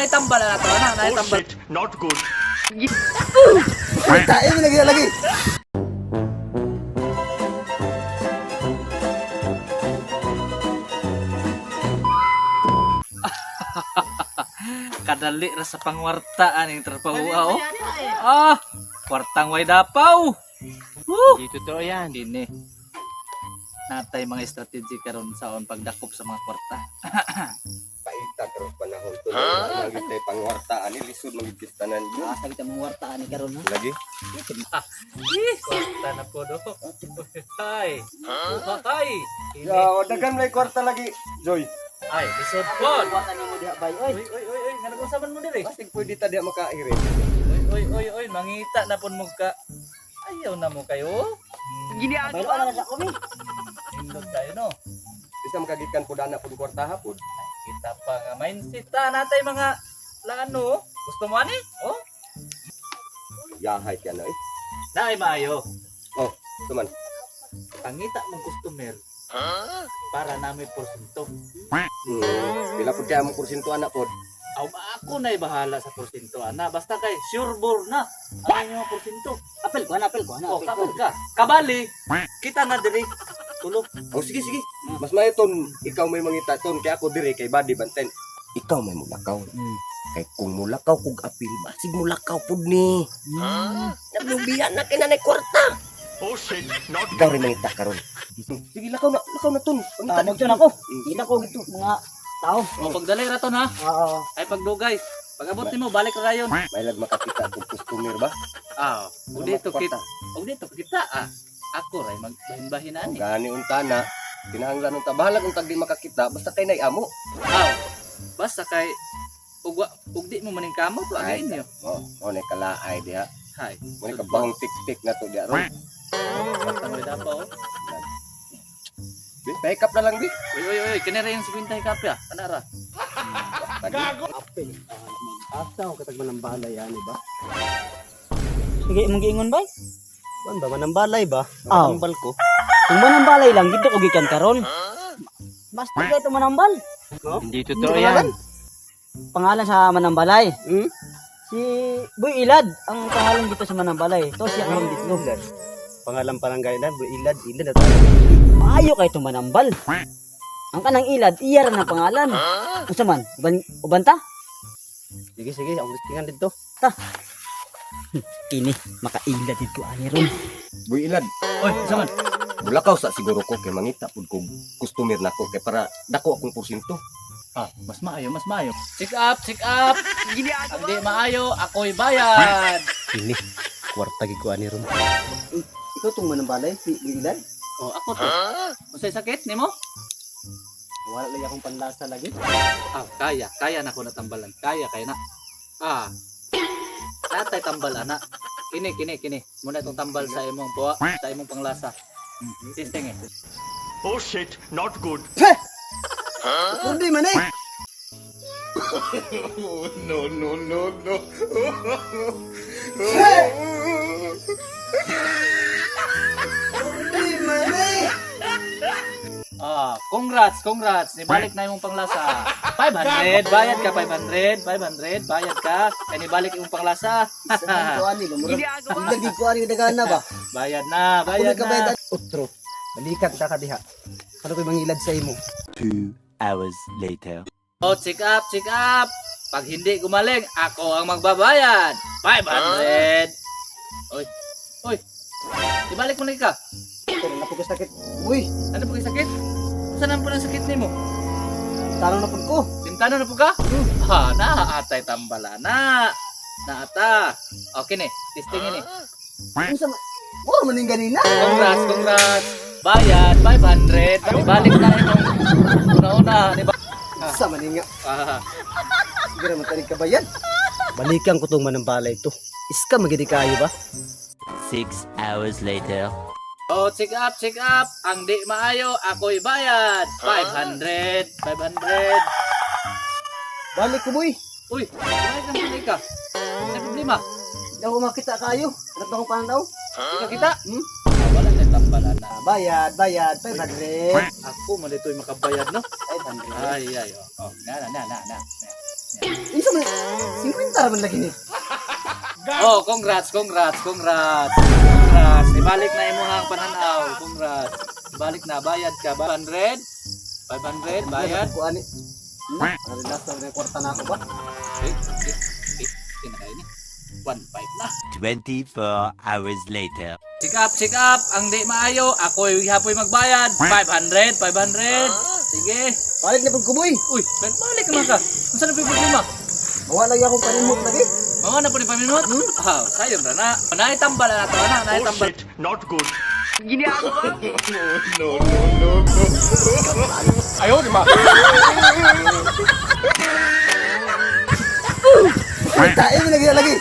tambal na to, na tambal. Shit, not good. Tayo mo lagi. Kadali ra sa pangwartaan yung trapaho. Ah, kwartang way dapaw. Di totoo yan. Dini. Natay mga strategy karon saon pagdakop sa mga kwarta. Paita karon panahon to. Lagi tay pangwartaan ni lisod magipistanan. Asa kita mangwartaan ni karon ha. Lagi. Kwarta na po do. Hay. Hay. Ya, dagan may kwarta lagi, Joy. Ay, lisod po. Wartaan nimo diha bay oy. Oy, ngano usaban mo diri? Basig pwede ta diha makaire. Oy, mangita na pon mo ka. Ayaw na mo kayo. Bay wala na sa kami. Indot tayo no. Bisa makagikan pud anak pud kwarta hapon. Kita pa nga mindset ta natay mga lano. Gusto mo ani? Oh, Yahay kaya na eh. naay maayo. Oh, tuman. Pangita mong customer. Para namin porsyento. Pila pud kaya mo porsyento anak pod. Aw, ako na'y bahala sa porsyento ana. Basta kay sure ball na. Ano yung porsyento? Apel ko na. Oh, kapag ka. Kabali. Kita na diri. Tulog. Oh, sige. Mas mayo ton ikaw may mangita ton kaya ako dire kay body banten. Ikaw may mulakaw. Kay kung mulakaw kog apil basig mulakaw pud ni. Naglubiyan na kinanay kwarta. Oh shit, not Ikaw rin mangita karon. Sige lakaw na ton. Magtun ako. Kita ko gito mga tao. O, pagdalay raton ha. Oo. Ay, pagdugay. Pag abot nimo balik ra rayon. May lag makakita kog customer ba? Ah, o dito Kwarta. kita. O dito kita ah. Ako ray magbahin-bahin ani. Gani unta na. Kinahanglan unta bahala kung tag di makakita basta kay nay amo. Aw. Basta kay ug di mo maning kamo to Ay, again niyo. Oh, nay kalaay diha. Hay. Mo ka bahong tik-tik na to diha ron. Patang ray dapaw. Pick up na lang di. Oy, kinera yung 50 kape ah. Kanara. Apel. Asa ko katag manambalay ani ba? Sige mong giingon bay? Ban ba manambalay ba? Aw. Tambal ko. Kung manambalay lang dito ko gikan karon. Mas tigay to manambal. Hindi totoo yan. Pangalan sa manambalay. Hmm? Si Boy Ilad ang pangalan dito sa manambalay. To siya ang dito. Pangalan barangay na, ilad na tayo. Maayo kay to manambal. Ang kanang Ilad iya ra na pangalan. Unsa man? Ubanta? Sige, ang listingan dito. Kini makailad dito ani ron. Boy ilad. Oy, saman. Bulakaw sa siguro ko kay mangita pud ko customer nako kay para dako akong porsyento. Ah, mas maayo. Check up. Hindi maayo, ako'y bayad. Ini kwarta gid ko ani ron. Ikaw tong manambalay si Boy Ilad? Oh, ako to. Unsay sakit nimo? Wala lagi akong panlasa lagi. Ah, kaya na ko natambalan. Kaya na. Ah. Natay tambal ana. Kini. Muna itong tambal sa imong buwa, sa imong panglasa. Testing eh. Oh shit, not good. Hindi man eh. No. Ah, congrats. Nibalik na imong panglasa. 500, bayad ka 500, bayad ka. Kaya nibalik imong panglasa. Ito ani ba? Lagi ko ani dagana ba? Bayad na. Otro. Balikat ta ka diha. Ano ko'y mangilad sa imo? 2 hours later. Oh, check up. Pag hindi gumaling, ako ang magbabayad. 500. Oy. Ibalik mo na ka. Ito na pugos sakit. Uy, Ano po yung sakit? Saan po ng sakit nimo? tarong na pud ko. Simtano na po ka? Ha, naatay tambala na. Naata. Okay ni, testingin ni. Unsa man? Wala man ning ganina. Congrats. Bayad 500. Ibalik na imong una-una, di ba? Sa man nga. Ah, Siguro man tanig kabayan. Balikan ko tong manambalay to. Iska magidi kayo ba? 6 hours later. oh, check up. Ang di maayo, ako'y bayad. 500. Balik ko boy. Uy, bayad na mo ka. Ano problema? Hindi ako makita kayo. Hanap akong pananaw. Ika kita? Ah, wala na tambala na. Bayad, 500. Ako man dito'y makabayad, no? 500. Ay. Oh, na. Isa man, 50 raman lagi ni. Oh, congrats. Congrats. Ibalik na imong pananaw. Congrats. Ibalik na, bayad ka. 500, bayad. Ko ani. Ano na sa reporta na ako ba? Kinakain ni. 1.5 na. 24 hours later. Check up. Ang di maayo, ako'y hapoy magbayad. 500. Sige. Palit na pag kuboy. Uy, balik naman ka. Kung saan na problema? Mawa lagi akong panimot lagi. Mga na po ni paminut? Ah, sayang ra na. Naitambal na ito na. Oh Naitambal. shit, not good. Ayaw, di ba? Tayo mo lagi.